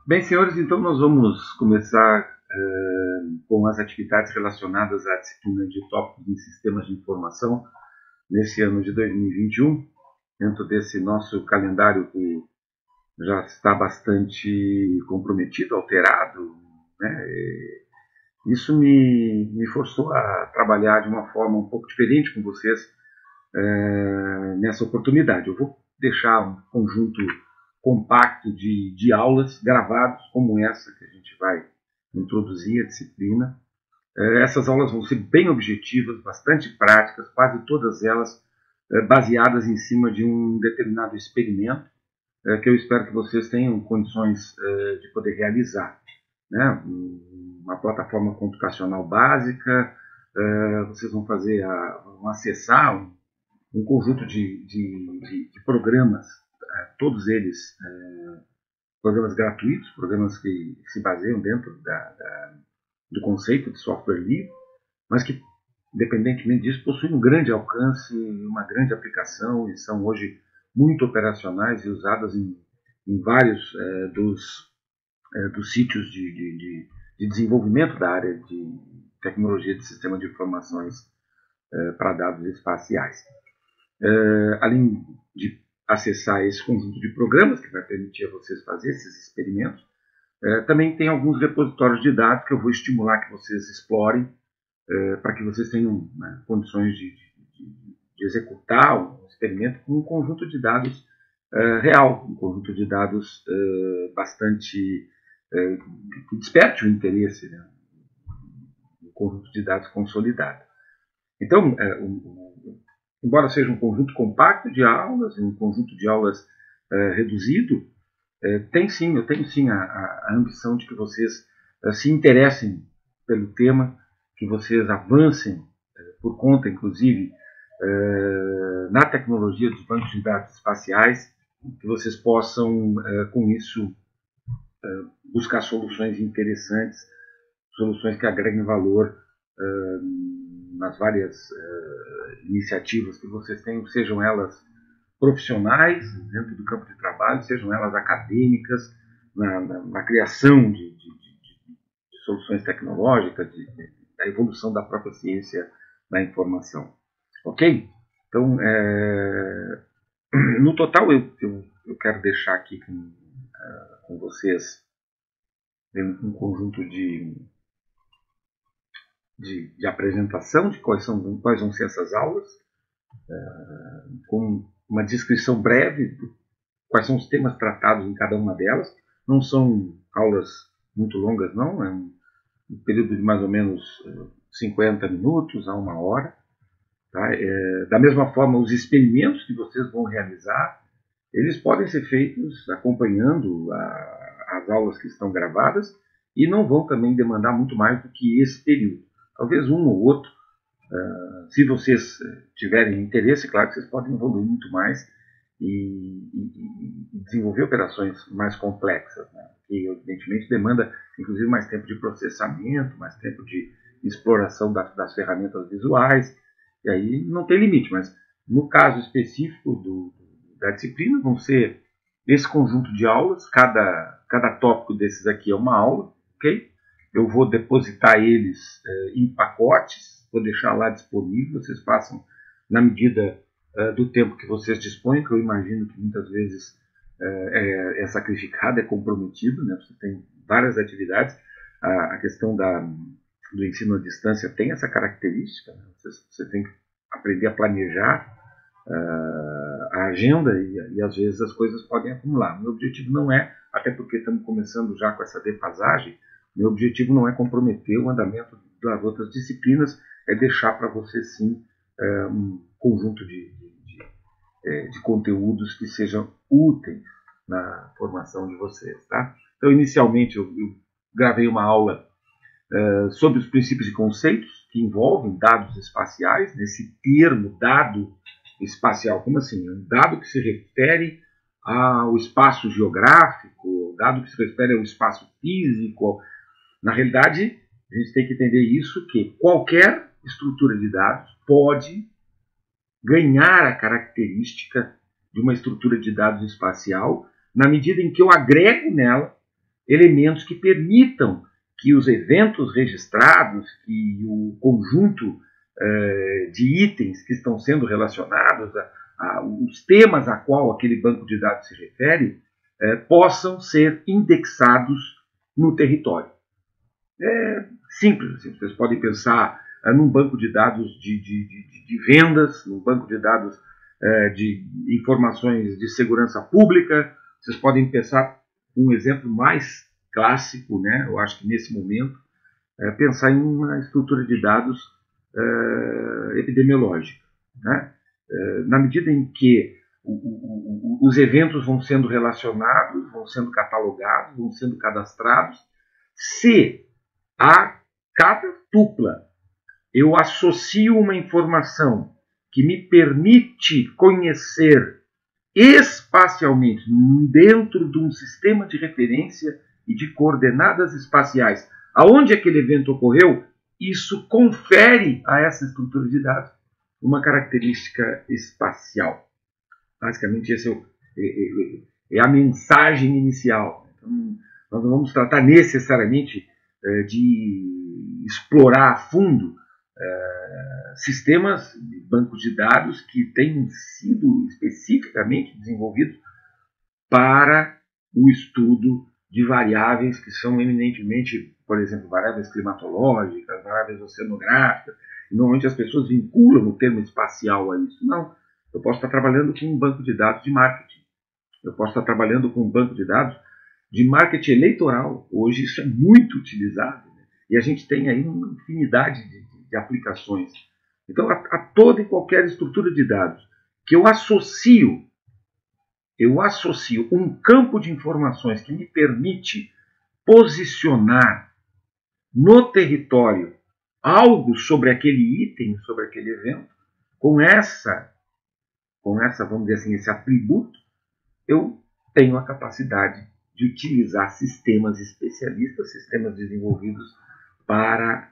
Bem, senhores, então nós vamos começar com as atividades relacionadas à disciplina de tópicos em sistemas de informação nesse ano de 2021, dentro desse nosso calendário que já está bastante comprometido, alterado, né? Isso me forçou a trabalhar de uma forma um pouco diferente com vocês nessa oportunidade. Eu vou deixar um conjunto compacto de aulas gravados, como essa que a gente vai introduzir a disciplina. Essas aulas vão ser bem objetivas, bastante práticas, quase todas elas baseadas em cima de um determinado experimento que eu espero que vocês tenham condições de poder realizar, né? Uma plataforma computacional básica, vocês vão vão acessar um conjunto de programas, todos eles programas gratuitos, programas que se baseiam dentro do conceito de software livre, mas que, independentemente disso, possuem um grande alcance, uma grande aplicação e são hoje muito operacionais e usadas em vários dos sítios de desenvolvimento da área de tecnologia de sistema de informações para dados espaciais. Além de acessar esse conjunto de programas que vai permitir a vocês fazer esses experimentos, também tem alguns repositórios de dados que eu vou estimular que vocês explorem para que vocês tenham condições de executar um experimento com um conjunto de dados real, um conjunto de dados bastante que desperte o interesse, né? Um conjunto de dados consolidado. Então, embora seja um conjunto compacto de aulas, um conjunto de aulas reduzido, eu tenho sim a ambição de que vocês se interessem pelo tema, que vocês avancem por conta, inclusive, na tecnologia dos bancos de dados espaciais, que vocês possam, com isso, buscar soluções interessantes, soluções que agreguem valor nas várias iniciativas que vocês tenham, sejam elas profissionais dentro do campo de trabalho, sejam elas acadêmicas, na criação de soluções tecnológicas, da evolução da própria ciência da informação. Ok? Então, no total, eu quero deixar aqui com vocês um conjunto de apresentação de quais vão ser essas aulas, com uma descrição breve de quais são os temas tratados em cada uma delas. Não são aulas muito longas, não, é um período de mais ou menos 50 minutos a 1 hora. Tá? Da mesma forma, os experimentos que vocês vão realizar, eles podem ser feitos acompanhando as aulas que estão gravadas e não vão também demandar muito mais do que esse período. Talvez um ou outro, se vocês tiverem interesse, claro que vocês podem evoluir muito mais e desenvolver operações mais complexas, né? Que evidentemente demanda inclusive mais tempo de processamento, mais tempo de exploração das ferramentas visuais, e aí não tem limite, mas no caso específico da disciplina vão ser esse conjunto de aulas, cada tópico desses aqui é uma aula, ok? Eu vou depositar eles em pacotes, vou deixar lá disponível, vocês passam na medida do tempo que vocês dispõem, que eu imagino que muitas vezes é sacrificado, é comprometido, né? Você tem várias atividades, a questão do ensino à distância tem essa característica, né? Você tem que aprender a planejar a agenda e às vezes as coisas podem acumular. Meu objetivo não é, até porque estamos começando já com essa defasagem, meu objetivo não é comprometer o andamento das outras disciplinas, é deixar para você sim um conjunto de conteúdos que sejam úteis na formação de vocês. Tá? Então, inicialmente, eu gravei uma aula sobre os princípios e conceitos que envolvem dados espaciais, nesse termo dado espacial, como assim? Um dado que se refere ao espaço geográfico, dado que se refere ao espaço físico. Na realidade, a gente tem que entender isso, que qualquer estrutura de dados pode ganhar a característica de uma estrutura de dados espacial na medida em que eu agrego nela elementos que permitam que os eventos registrados, que o conjunto de itens que estão sendo relacionados, os temas a qual aquele banco de dados se refere, possam ser indexados no território. É simples, assim. Vocês podem pensar num banco de dados de vendas, num banco de dados de informações de segurança pública. Vocês podem pensar um exemplo mais clássico, né? Eu acho que nesse momento, pensar em uma estrutura de dados epidemiológica, né? Na medida em que os eventos vão sendo relacionados, vão sendo catalogados, vão sendo cadastrados, se a cada tupla eu associo uma informação que me permite conhecer espacialmente, dentro de um sistema de referência e de coordenadas espaciais, aonde aquele evento ocorreu, isso confere a essa estrutura de dados uma característica espacial. Basicamente, essa é a mensagem inicial. Então, nós não vamos tratar necessariamente de explorar a fundo sistemas, bancos de dados que têm sido especificamente desenvolvidos para o estudo de variáveis que são eminentemente, por exemplo, variáveis climatológicas, variáveis oceanográficas. Normalmente as pessoas vinculam o termo espacial a isso. Não, eu posso estar trabalhando com um banco de dados de marketing. Eu posso estar trabalhando com um banco de dados de marketing eleitoral. Hoje isso é muito utilizado, né? E a gente tem aí uma infinidade de aplicações. Então, a toda e qualquer estrutura de dados que eu associo um campo de informações que me permite posicionar no território algo sobre aquele item, sobre aquele evento, com essa, vamos dizer assim, esse atributo, eu tenho a capacidade de utilizar sistemas especialistas, sistemas desenvolvidos para,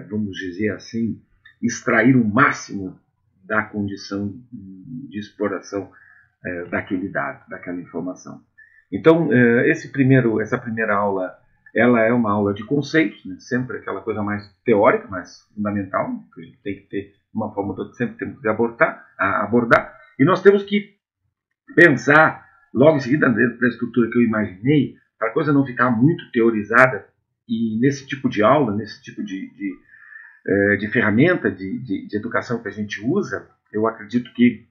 vamos dizer assim, extrair o máximo da condição de exploração daquele dado, daquela informação. Então, essa primeira aula, ela é uma aula de conceitos, né? Sempre aquela coisa mais teórica, mais fundamental, que a gente tem que ter uma forma que sempre temos que abordar, e nós temos que pensar, logo em seguida, dentro da estrutura que eu imaginei, para a coisa não ficar muito teorizada, e nesse tipo de aula, nesse tipo de ferramenta de educação que a gente usa, eu acredito que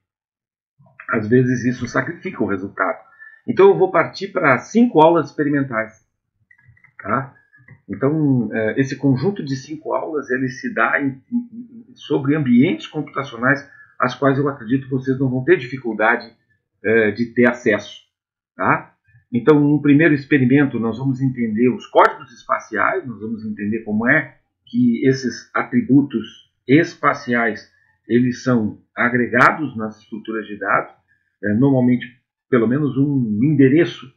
às vezes isso sacrifica o resultado. Então eu vou partir para 5 aulas experimentais. Tá? Então esse conjunto de 5 aulas ele se dá sobre ambientes computacionais às quais eu acredito que vocês não vão ter dificuldade de ter acesso. Tá? Então, no primeiro experimento, nós vamos entender os códigos espaciais, nós vamos entender como é que esses atributos espaciais eles são agregados nas estruturas de dados, normalmente pelo menos um endereço,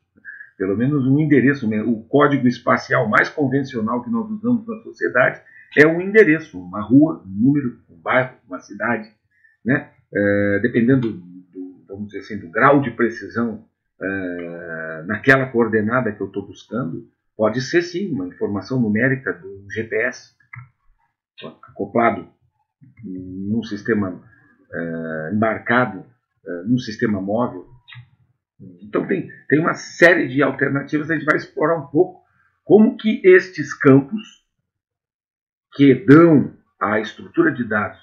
o código espacial mais convencional que nós usamos na sociedade é um endereço, uma rua, um número, um bairro, uma cidade, né? Dependendo vamos dizer assim, do grau de precisão naquela coordenada que eu estou buscando, pode ser sim uma informação numérica do GPS acoplado num sistema embarcado num sistema móvel. Então tem uma série de alternativas, a gente vai explorar um pouco como que estes campos que dão à estrutura de dados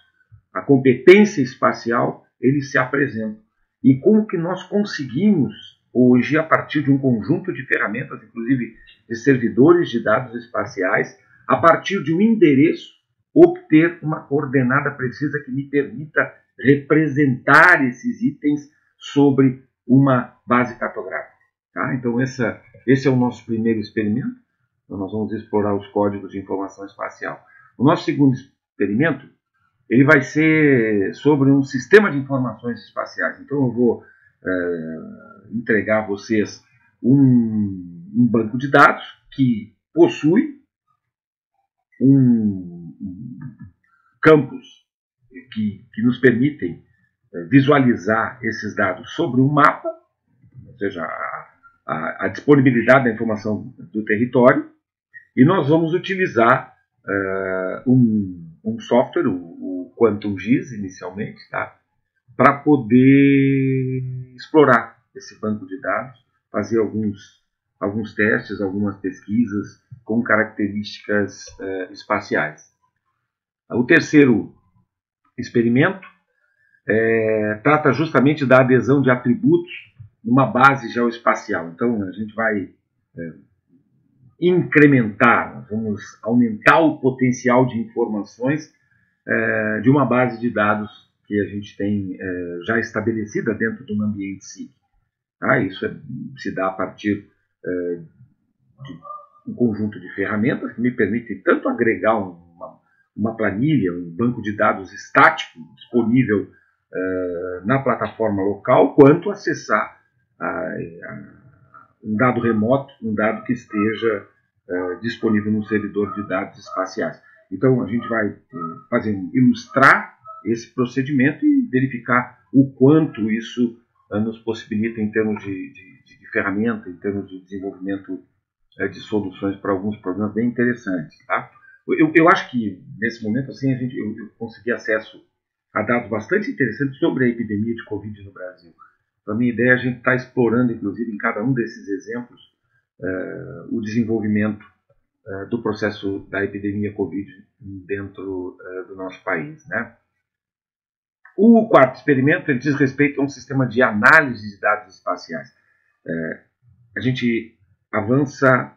a competência espacial, eles se apresentam. E como que nós conseguimos, hoje, a partir de um conjunto de ferramentas, inclusive de servidores de dados espaciais, a partir de um endereço, obter uma coordenada precisa que me permita representar esses itens sobre uma base cartográfica. Tá? Então, esse é o nosso primeiro experimento. Então, nós vamos explorar os códigos de informação espacial. O nosso segundo experimento ele vai ser sobre um sistema de informações espaciais. Então eu vou entregar a vocês um banco de dados que possui um campos que nos permitem visualizar esses dados sobre um mapa, ou seja, a disponibilidade da informação do território, e nós vamos utilizar um software, o QuantumGIS inicialmente, tá? Para poder explorar esse banco de dados, fazer alguns testes, algumas pesquisas com características espaciais. O terceiro experimento trata justamente da adesão de atributos numa base geoespacial. Então, a gente vai incrementar, vamos aumentar o potencial de informações de uma base de dados que a gente tem já estabelecida dentro de um ambiente SIG. Isso se dá a partir de um conjunto de ferramentas que me permitem tanto agregar uma planilha, um banco de dados estático disponível na plataforma local, quanto acessar um dado remoto, um dado que esteja disponível no servidor de dados espaciais. Então, a gente vai ilustrar esse procedimento e verificar o quanto isso nos possibilita em termos de ferramenta, em termos de desenvolvimento de soluções para alguns problemas bem interessantes. Tá? Eu acho que, nesse momento, assim, eu consegui acesso a dados bastante interessantes sobre a epidemia de Covid no Brasil. Então, a minha ideia é a gente estar explorando, inclusive, em cada um desses exemplos, o desenvolvimento do processo da epidemia Covid dentro do nosso país. Né? O quarto experimento ele diz respeito a um sistema de análise de dados espaciais. A gente avança,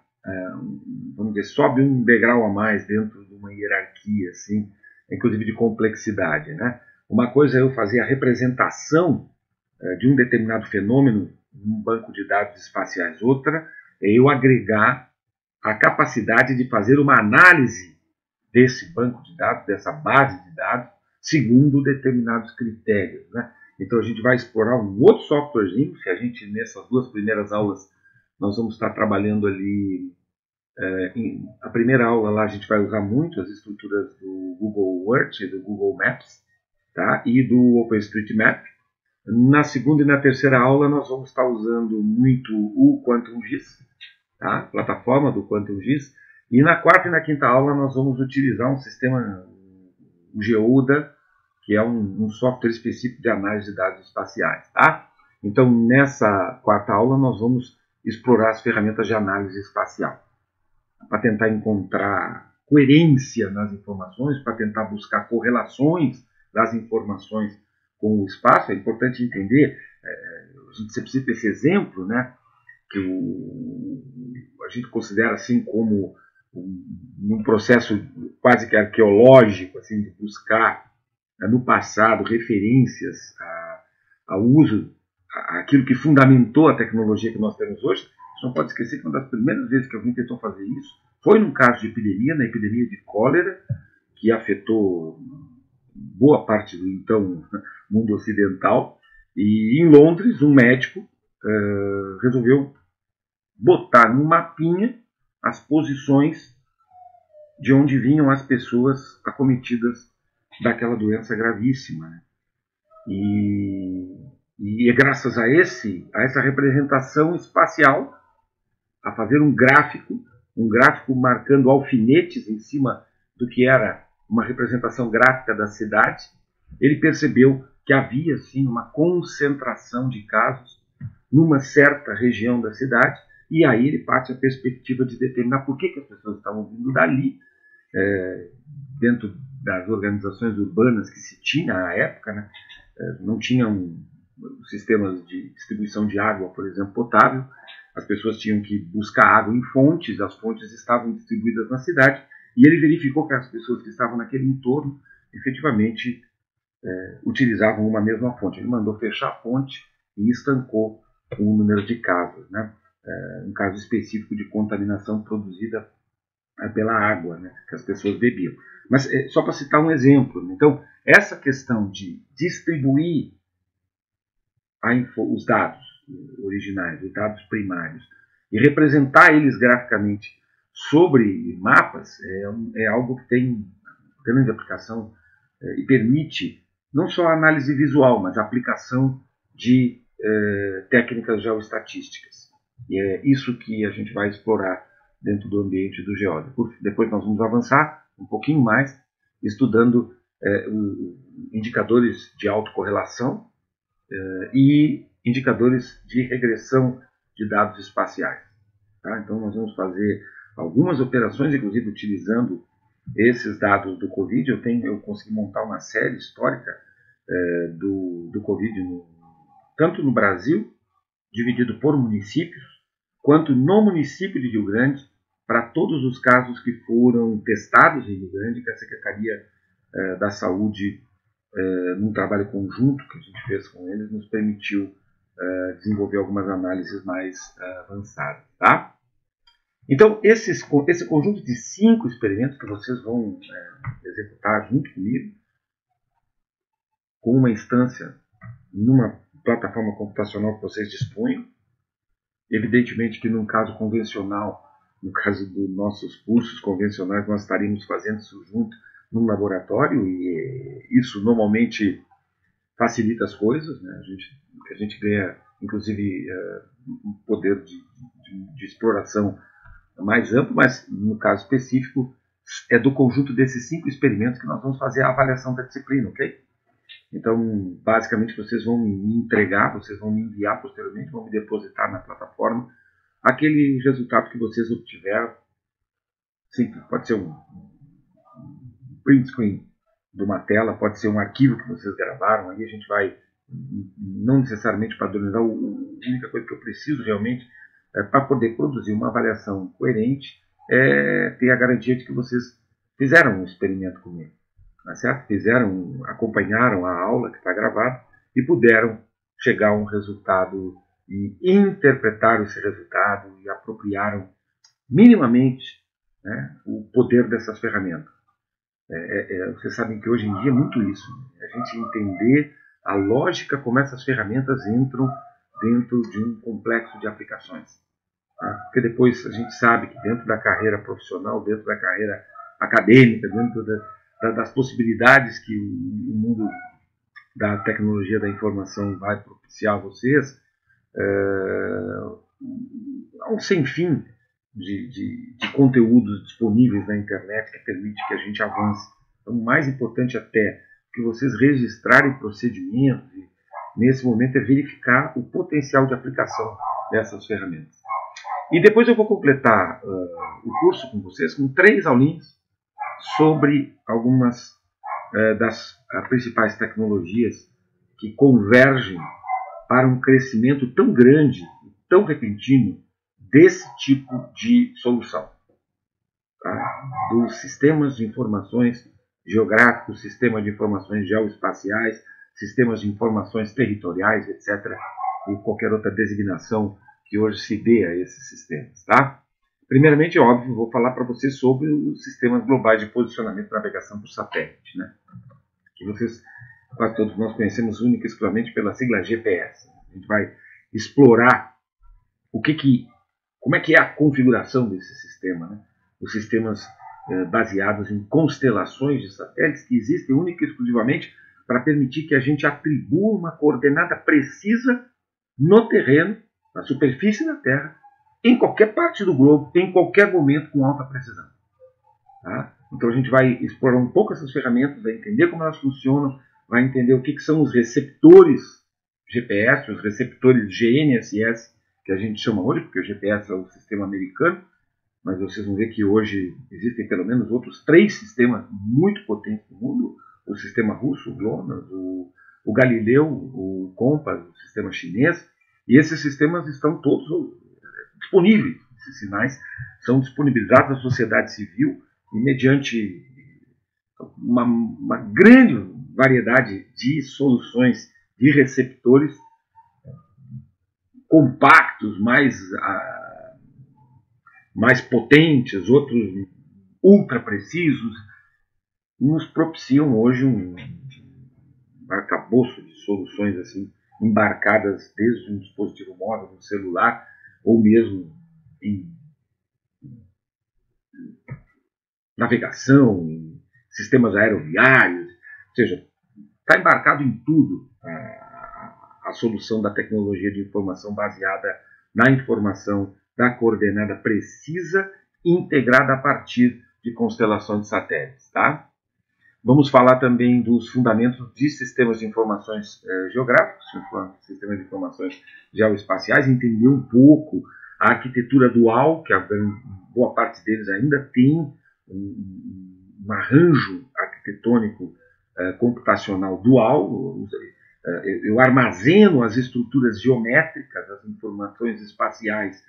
vamos dizer, sobe um degrau a mais dentro de uma hierarquia, assim, inclusive de complexidade. Né? Uma coisa é eu fazer a representação de um determinado fenômeno num banco de dados espaciais. Outra é eu agregar a capacidade de fazer uma análise desse banco de dados, dessa base de dados, segundo determinados critérios. Né? Então a gente vai explorar um outro softwarezinho, que a gente, nessas duas primeiras aulas, nós vamos estar trabalhando ali. A primeira aula lá a gente vai usar muito as estruturas do Google Earth, do Google Maps, tá? E do OpenStreetMap. Na segunda e na terceira aula nós vamos estar usando muito o QuantumGIS, tá? Plataforma do QuantumGIS. E na quarta e na quinta aula nós vamos utilizar um sistema, o Geoda, que é um software específico de análise de dados espaciais. Tá? Então, nessa quarta aula, nós vamos explorar as ferramentas de análise espacial, para tentar encontrar coerência nas informações, para tentar buscar correlações das informações com o espaço. É importante entender, a gente precisa ter esse exemplo, né, que a gente considera assim como um processo quase que arqueológico, assim, de buscar no passado referências ao uso, aquilo que fundamentou a tecnologia que nós temos hoje. Você não pode esquecer que uma das primeiras vezes que alguém tentou fazer isso foi num caso de epidemia, na epidemia de cólera, que afetou boa parte do então mundo ocidental, e em Londres um médico resolveu botar num mapinha as posições de onde vinham as pessoas acometidas daquela doença gravíssima. Né? E é graças a essa representação espacial, a fazer um gráfico marcando alfinetes em cima do que era uma representação gráfica da cidade, ele percebeu que havia sim uma concentração de casos numa certa região da cidade, e aí ele parte a perspectiva de determinar por que as pessoas estavam vindo dali, dentro das organizações urbanas que se tinha à época, né? Não tinham sistemas de distribuição de água, por exemplo, potável. As pessoas tinham que buscar água em fontes, as fontes estavam distribuídas na cidade, e ele verificou que as pessoas que estavam naquele entorno efetivamente utilizavam uma mesma fonte. Ele mandou fechar a fonte e estancou o número de casos, né? Um caso específico de contaminação produzida pela água, né, que as pessoas bebiam. Mas só para citar um exemplo. Então, essa questão de distribuir os dados originais, os dados primários, e representar eles graficamente sobre mapas é algo que tem grande aplicação e permite não só a análise visual, mas a aplicação de técnicas geoestatísticas. E é isso que a gente vai explorar dentro do ambiente do Geoda. Depois nós vamos avançar um pouquinho mais, estudando indicadores de autocorrelação e indicadores de regressão de dados espaciais. Tá? Então nós vamos fazer algumas operações, inclusive utilizando esses dados do Covid. Eu consegui montar uma série histórica do Covid, tanto no Brasil, dividido por municípios, quanto no município de Rio Grande, para todos os casos que foram testados em Rio Grande, que a Secretaria da Saúde, num trabalho conjunto que a gente fez com eles, nos permitiu desenvolver algumas análises mais avançadas. Tá? Então, esse conjunto de 5 experimentos que vocês vão executar junto comigo, com uma instância numa plataforma computacional que vocês disponham, evidentemente que num caso convencional, no caso dos nossos cursos convencionais, nós estaríamos fazendo isso junto num laboratório, e isso normalmente facilita as coisas, né? A gente ganha, inclusive, um poder de exploração mais amplo, mas no caso específico é do conjunto desses 5 experimentos que nós vamos fazer a avaliação da disciplina, ok? Então, basicamente, vocês vão me entregar, vocês vão me enviar posteriormente, vão me depositar na plataforma aquele resultado que vocês obtiveram. Sim, pode ser um print screen de uma tela, pode ser um arquivo que vocês gravaram. Aí a gente vai, não necessariamente padronizar, a única coisa que eu preciso realmente para poder produzir uma avaliação coerente é ter a garantia de que vocês fizeram um experimento comigo. Tá certo? Acompanharam a aula que está gravada e puderam chegar a um resultado e interpretaram esse resultado e apropriaram minimamente, né, o poder dessas ferramentas. Vocês sabem que hoje em dia é muito isso, a gente entender a lógica como essas ferramentas entram dentro de um complexo de aplicações. Tá? Porque depois a gente sabe que dentro da carreira profissional, dentro da carreira acadêmica, dentro das possibilidades que o mundo da tecnologia da informação vai propiciar a vocês, há um sem fim de conteúdos disponíveis na internet que permite que a gente avance. Então, o mais importante até que vocês registrarem procedimentos, e nesse momento é verificar o potencial de aplicação dessas ferramentas. E depois eu vou completar o curso com vocês com 3 aulinhas sobre algumas das principais tecnologias que convergem para um crescimento tão grande, tão repentino, desse tipo de solução. Tá? Dos sistemas de informações geográficos, sistemas de informações geoespaciais, sistemas de informações territoriais, etc., e qualquer outra designação que hoje se dê a esses sistemas. Tá? Primeiramente, óbvio, vou falar para vocês sobre os sistemas globais de posicionamento e navegação por satélite, né? Que vocês, quase todos nós conhecemos única e exclusivamente pela sigla GPS. A gente vai explorar como é que é a configuração desse sistema, né? Os sistemas baseados em constelações de satélites que existem única e exclusivamente para permitir que a gente atribua uma coordenada precisa no terreno, na superfície da Terra, em qualquer parte do globo, em qualquer momento, com alta precisão. Tá? Então a gente vai explorar um pouco essas ferramentas, vai entender como elas funcionam, vai entender o que são os receptores GPS, os receptores GNSS, que a gente chama hoje, porque o GPS é o sistema americano, mas vocês vão ver que hoje existem pelo menos outros 3 sistemas muito potentes no mundo: o sistema russo, o GLONASS, o Galileu, o COMPAS, o sistema chinês, e esses sistemas estão todos disponíveis. Esses sinais são disponibilizados à sociedade civil e mediante uma grande variedade de soluções de receptores compactos, mais potentes, outros ultra precisos, nos propiciam hoje um arcabouço de soluções assim, embarcadas desde um dispositivo móvel, um celular, ou mesmo em navegação, em sistemas aeroviários, ou seja, está embarcado em tudo a solução da tecnologia de informação baseada na informação da coordenada precisa, integrada a partir de constelação de satélites. Tá? Vamos falar também dos fundamentos de sistemas de informações geográficos, sistemas de informações geoespaciais, entender um pouco a arquitetura dual, que a boa parte deles ainda tem um arranjo arquitetônico computacional dual. Eu armazeno as estruturas geométricas, as informações espaciais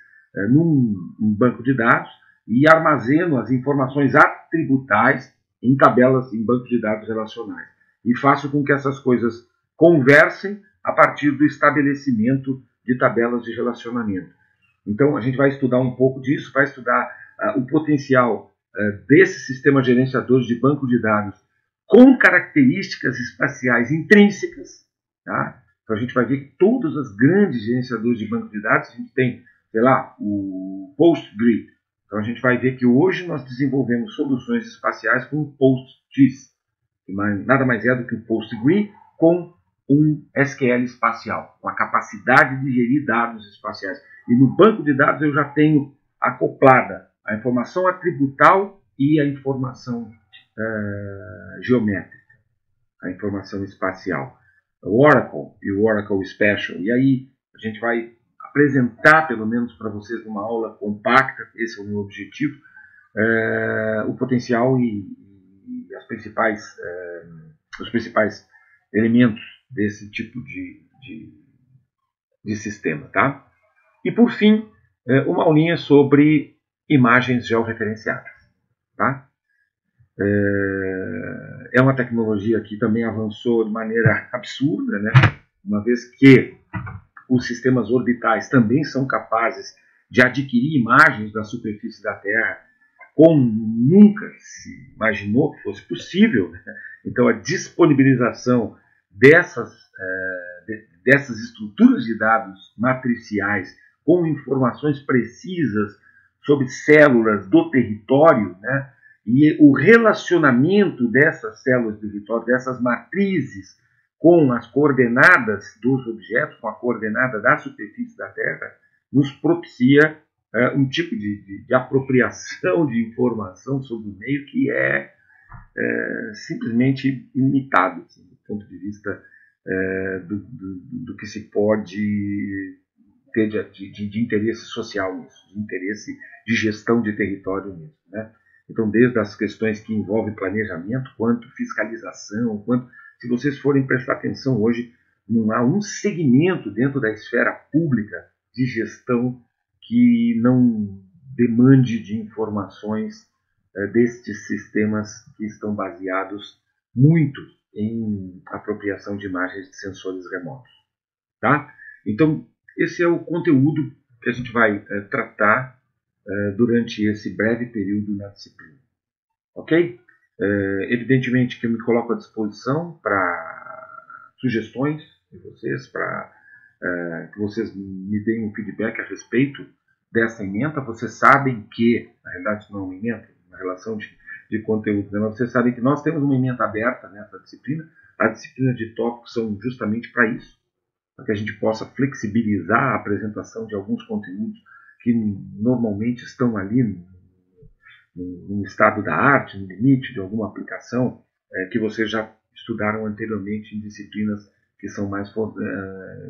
num banco de dados e armazeno as informações atributais em tabelas, em bancos de dados relacionais. E faço com que essas coisas conversem a partir do estabelecimento de tabelas de relacionamento. Então, a gente vai estudar um pouco disso, vai estudar o potencial desses sistemas gerenciadores de banco de dados com características espaciais intrínsecas. Tá? Então, a gente vai ver que todos os grandes gerenciadores de banco de dados, a gente tem, sei lá, o PostGRID. Então, a gente vai ver que hoje nós desenvolvemos soluções espaciais com o PostGIS, que nada mais é do que o PostGRID com um SQL espacial, com a capacidade de gerir dados espaciais. E no banco de dados eu já tenho acoplada a informação atributal e a informação geométrica, a informação espacial. O Oracle e o Oracle Special. E aí a gente vai apresentar, pelo menos para vocês, numa aula compacta, esse é o meu objetivo, o potencial e os principais elementos desse tipo de sistema. Tá? E, por fim, uma aulinha sobre imagens georreferenciadas. Tá? É uma tecnologia que também avançou de maneira absurda, né? Uma vez que os sistemas orbitais também são capazes de adquirir imagens da superfície da Terra como nunca se imaginou que fosse possível. Né? Então, a disponibilização dessas estruturas de dados matriciais com informações precisas sobre células do território, né? E o relacionamento dessas células do território, dessas matrizes, com as coordenadas dos objetos, com a coordenada da superfície da Terra, nos propicia um tipo de apropriação de informação sobre o meio que é simplesmente ilimitado, assim, do ponto de vista do que se pode ter de interesse social nisso, de interesse de gestão de território nisso. Né? Então, desde as questões que envolvem planejamento, quanto fiscalização, quanto... Se vocês forem prestar atenção hoje, não há um segmento dentro da esfera pública de gestão que não demande de informações destes sistemas que estão baseados muito em apropriação de imagens de sensores remotos. Tá? Então, esse é o conteúdo que a gente vai tratar durante esse breve período na disciplina. Ok? Evidentemente que eu me coloco à disposição para sugestões de vocês, para que vocês me deem um feedback a respeito dessa ementa. Vocês sabem que, na realidade não é uma ementa, uma relação de conteúdo, né? Mas vocês sabem que nós temos uma ementa aberta nessa disciplina. As disciplinas de tópicos são justamente para isso, para que a gente possa flexibilizar a apresentação de alguns conteúdos que normalmente estão ali no estado da arte, no limite de alguma aplicação que vocês já estudaram anteriormente em disciplinas que são mais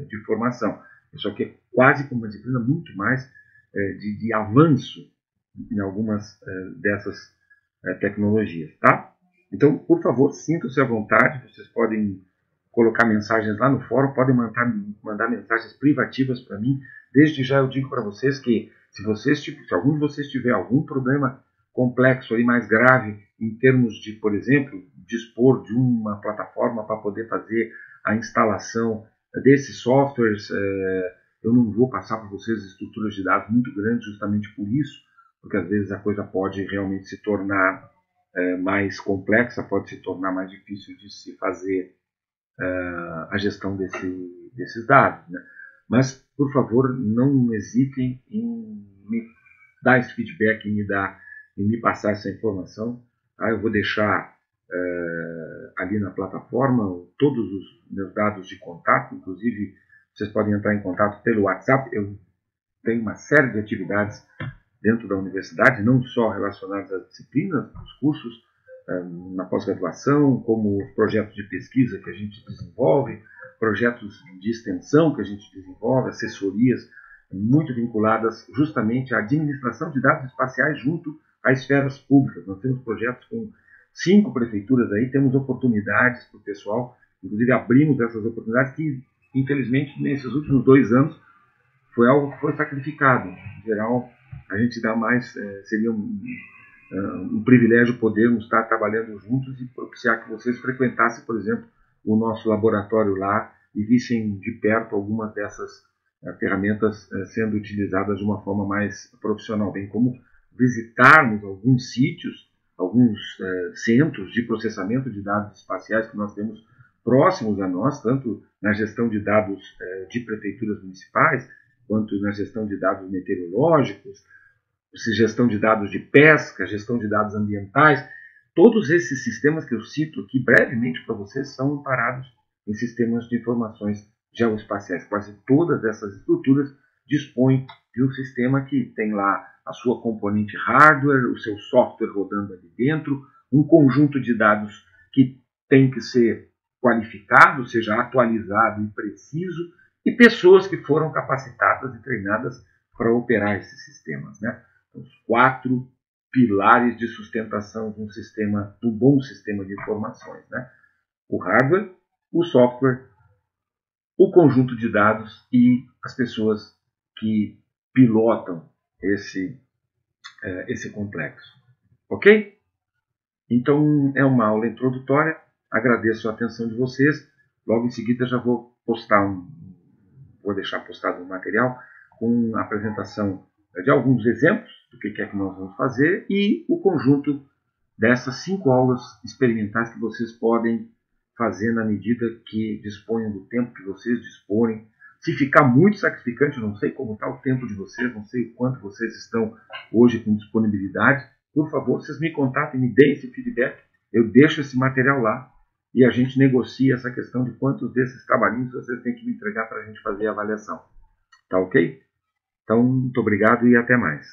de formação. Isso aqui é quase como uma disciplina muito mais de avanço em algumas dessas tecnologias. Tá? Então, por favor, sintam-se à vontade, vocês podem colocar mensagens lá no fórum, podem mandar mensagens privativas para mim. Desde já eu digo para vocês que se algum de vocês tiver algum problema complexo e mais grave em termos de, por exemplo, dispor de uma plataforma para poder fazer a instalação desses softwares, eu não vou passar para vocês estruturas de dados muito grandes justamente por isso, porque às vezes a coisa pode realmente se tornar mais complexa, pode se tornar mais difícil de se fazer a gestão desses dados. Né? Mas, por favor, não hesitem em me dar esse feedback, em me passar essa informação. Tá? Eu vou deixar ali na plataforma todos os meus dados de contato, inclusive vocês podem entrar em contato pelo WhatsApp. Eu tem uma série de atividades dentro da universidade, não só relacionadas às disciplinas, aos cursos, na pós-graduação, como os projetos de pesquisa que a gente desenvolve, projetos de extensão que a gente desenvolve, assessorias muito vinculadas justamente à administração de dados espaciais junto às esferas públicas. Nós temos projetos com 5 prefeituras aí, temos oportunidades para o pessoal, inclusive abrimos essas oportunidades que, infelizmente, nesses últimos 2 anos, foi algo que foi sacrificado. Em geral, a gente dá mais, seria um privilégio podermos estar trabalhando juntos e propiciar que vocês frequentassem, por exemplo, o nosso laboratório lá e vissem de perto algumas dessas ferramentas sendo utilizadas de uma forma mais profissional, bem como visitarmos alguns sítios, alguns centros de processamento de dados espaciais que nós temos próximos a nós, tanto na gestão de dados de prefeituras municipais, quanto na gestão de dados meteorológicos, gestão de dados de pesca, gestão de dados ambientais. Todos esses sistemas que eu cito aqui brevemente para vocês são amparados em sistemas de informações geoespaciais. Quase todas essas estruturas dispõem de um sistema que tem lá a sua componente hardware, o seu software rodando ali dentro, um conjunto de dados que tem que ser qualificado, ou seja, atualizado e preciso, e pessoas que foram capacitadas e treinadas para operar esses sistemas, né? Os 4 pilares de sustentação de um bom sistema de informações, né? O hardware, o software, o conjunto de dados e as pessoas que pilotam esse complexo. Ok? Então, é uma aula introdutória. Agradeço a atenção de vocês. Logo em seguida já vou deixar postado um material com a apresentação de alguns exemplos do que é que nós vamos fazer e o conjunto dessas 5 aulas experimentais que vocês podem fazer na medida que disponham do tempo que vocês disporem. Se ficar muito sacrificante, eu não sei como está o tempo de vocês, não sei o quanto vocês estão hoje com disponibilidade, por favor, vocês me contatem, me deem esse feedback, eu deixo esse material lá e a gente negocia essa questão de quantos desses trabalhinhos vocês têm que me entregar para a gente fazer a avaliação. Tá ok? Então, muito obrigado e até mais.